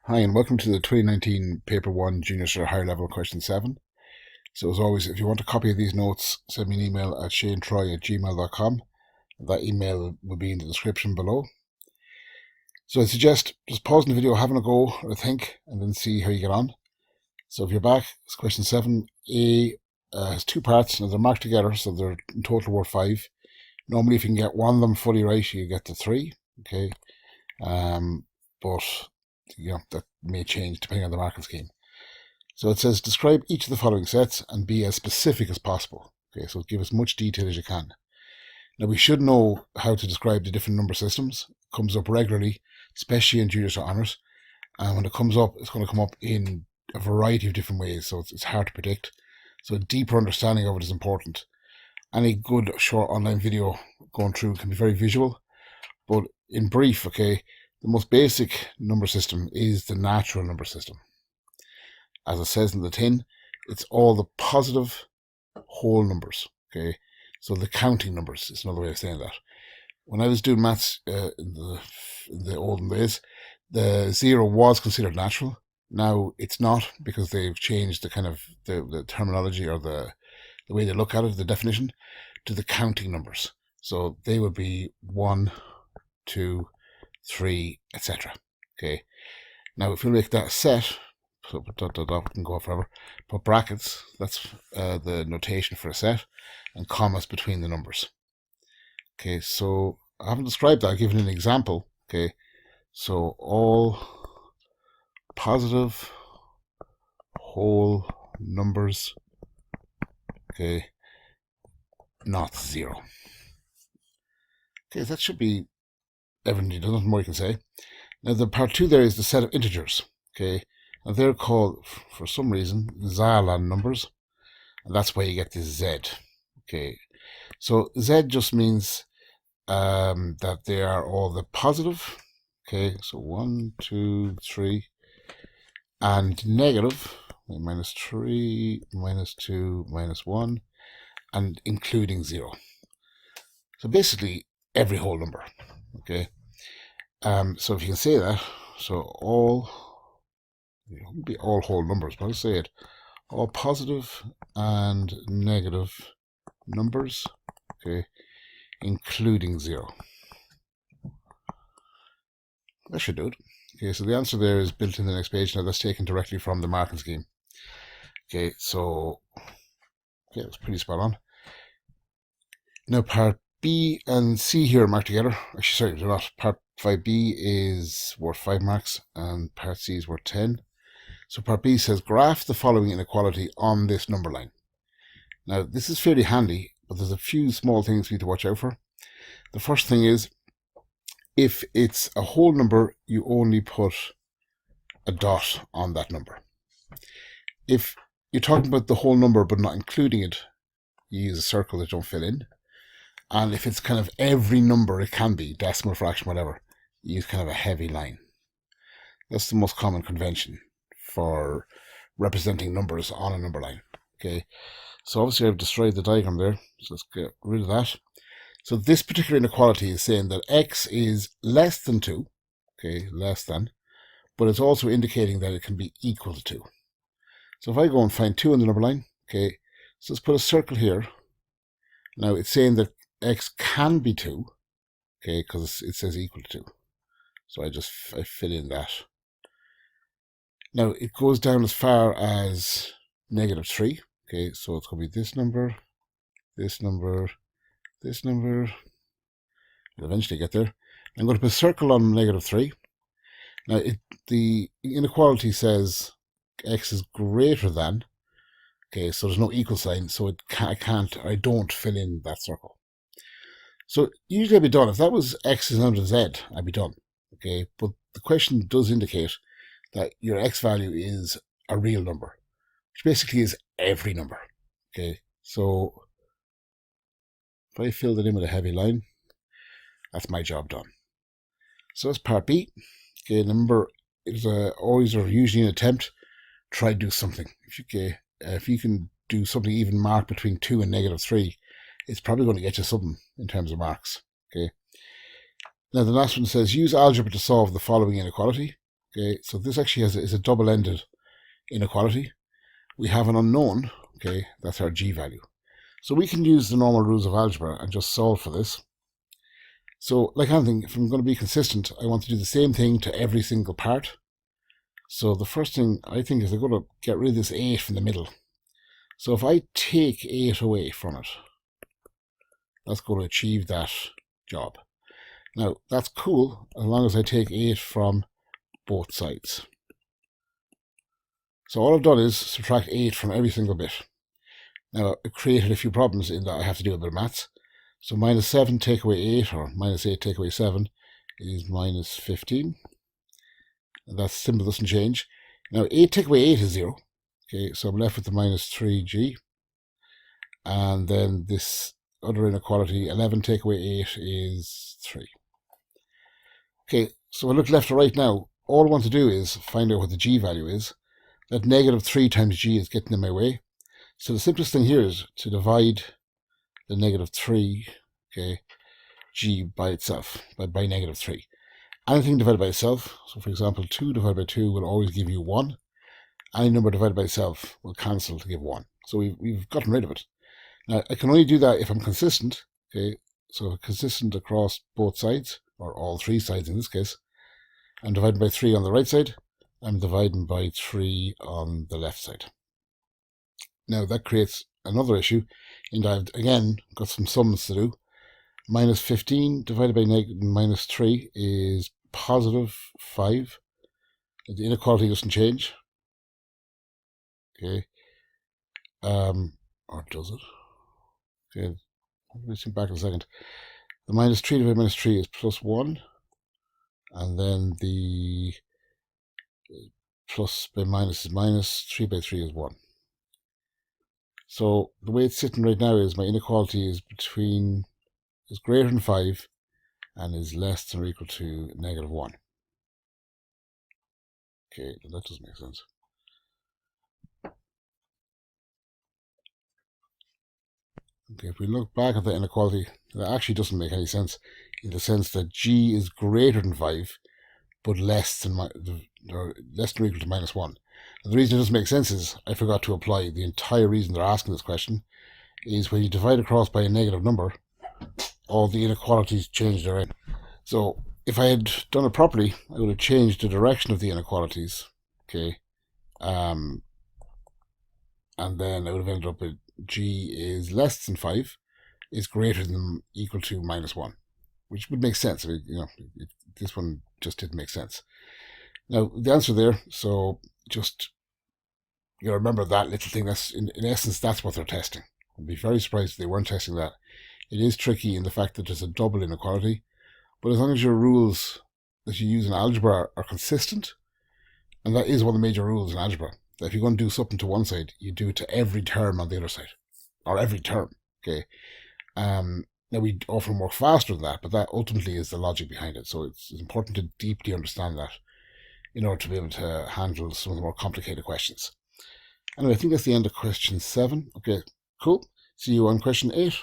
Hi, and welcome to the 2019 Paper 1 Junior Cert Higher Level Question 7. So as always, if you want a copy of these notes, send me an email at shanetroy@gmail.com. That email will be in the description below. So I suggest just pausing the video, having a go or a think, and then see how you get on. So if you're back, it's question 7. A has two parts, and they're marked together, so they're in total worth 5. Normally, if you can get one of them fully right, you get to 3. Okay, but that may change depending on the marking scheme. So it says describe each of the following sets and be as specific as possible. Okay, so give as much detail as you can. Now we should know how to describe the different number systems. It comes up regularly, especially in junior cert honours. And when it comes up, it's going to come up in a variety of different ways, so it's hard to predict. So a deeper understanding of it is important. Any good short online video going through can be very visual, but in brief, okay, the most basic number system is the natural number system. As it says in the tin, it's all the positive whole numbers. Okay, so the counting numbers is another way of saying that. When I was doing maths in the olden days, the 0 was considered natural. Now it's not, because they've changed the kind of the terminology or the way they look at it, the definition, to the counting numbers. So they would be 1, 2, 3, etc. Okay. Now if we make that a set, so dot dot dot can go forever. Put brackets, that's the notation for a set, and commas between the numbers. Okay, so I haven't described that, I've given an example. Okay, so all positive whole numbers, okay, not 0. Okay, that should be everything. There's nothing more you can say. Now the part 2 there is the set of integers. Okay, and they're called, for some reason, Zaalan numbers, and that's why you get this Z. Okay, so Z just means that they are all the positive. Okay, so 1, 2, 3, and negative, -3, -2, -1, and including 0. So basically every whole number. Okay, so if you can say that, so all, it wouldn't be all whole numbers, but I'll say it, all positive and negative numbers, okay, including 0. That should do it. Okay, so the answer there is built in the next page. Now that's taken directly from the marking scheme. Okay, so yeah, it's pretty spot on. Now part B and C here are marked together. Actually, sorry, they're not. Part 5B is worth 5 marks and part C is worth 10. So part B says graph the following inequality on this number line. Now this is fairly handy, but there's a few small things we need to watch out for. The first thing is, if it's a whole number, you only put a dot on that number. If you're talking about the whole number but not including it, you use a circle that don't fill in. And if it's kind of every number it can be, decimal, fraction, whatever, you use kind of a heavy line. That's the most common convention for representing numbers on a number line. Okay, so obviously I've destroyed the diagram there, so let's get rid of that. So this particular inequality is saying that x is less than 2, okay, less than, but it's also indicating that it can be equal to 2. So if I go and find 2 on the number line, okay, so let's put a circle here. Now it's saying that x can be 2, okay, because it says equal to 2. So I fill in that. Now it goes down as far as -3, okay, so it's going to be this number, this number, this number. We'll eventually get there. I'm going to put a circle on -3. Now the inequality says x is greater than, okay, so there's no equal sign, so I don't fill in that circle. So usually I'd be done. If that was x is under z, I'd be done. Okay, but the question does indicate that your x value is a real number, which basically is every number. Okay, so if I filled it in with a heavy line, that's my job done. So that's part B. Okay, remember, it's always or usually an attempt. Try to do something. If you can do something even marked between 2 and -3, it's probably going to get you something in terms of marks. Okay. Now the last one says use algebra to solve the following inequality. Okay, so this actually is a double-ended inequality. We have an unknown, okay, that's our g value. So we can use the normal rules of algebra and just solve for this. So like anything, if I'm going to be consistent, I want to do the same thing to every single part. So the first thing I think is I'm going to get rid of this 8 from the middle. So if I take 8 away from it, that's going to achieve that job. Now, that's cool as long as I take 8 from both sides. So all I've done is subtract 8 from every single bit. Now, it created a few problems in that I have to do a bit of maths. So minus 7 take away 8, or minus 8 take away 7, is minus 15. And that symbol doesn't change. Now, 8 take away 8 is 0. Okay, so I'm left with the minus 3g. And then this other inequality, 11 take away 8 is 3. Okay, so I look left to right now. All I want to do is find out what the g value is. That negative 3 times g is getting in my way. So the simplest thing here is to divide the negative 3, okay, g by itself, by negative 3. Anything divided by itself, so for example, 2 divided by 2 will always give you 1. Any number divided by itself will cancel to give 1. So we've gotten rid of it. Now, I can only do that if I'm consistent, okay, so consistent across both sides, or all three sides in this case. I'm dividing by 3 on the right side, I'm dividing by 3 on the left side. Now, that creates another issue, and I've, again, got some sums to do. Minus 15 divided by minus 3 is positive 5. The inequality doesn't change. Okay. Or does it? Okay. Let me think back in a second. The minus 3 divided by minus 3 is plus 1. And then the plus by minus is minus. 3 by 3 is 1. So the way it's sitting right now is my inequality is greater than 5 and is less than or equal to negative 1. Okay, that doesn't make sense. Okay, if we look back at the inequality, that actually doesn't make any sense in the sense that g is greater than 5 but less than or equal to minus 1. And the reason it doesn't make sense is I forgot to apply the entire reason they're asking this question is when you divide across by a negative number, all the inequalities change their end. So if I had done it properly, I would have changed the direction of the inequalities, okay, and then I would have ended up with g is less than 5, is greater than equal to minus 1, which would make sense. I mean, this one just didn't make sense. Now, the answer there, so just remember that little thing. That's in essence, that's what they're testing. I'd be very surprised if they weren't testing that. It is tricky in the fact that there's a double inequality, but as long as your rules that you use in algebra are consistent, and that is one of the major rules in algebra, that if you're going to do something to one side, you do it to every term on the other side, or every term, okay? Now, we often work faster than that, but that ultimately is the logic behind it. So it's important to deeply understand that in order to be able to handle some of the more complicated questions. Anyway, I think that's the end of question 7. Okay, cool. See you on question 8.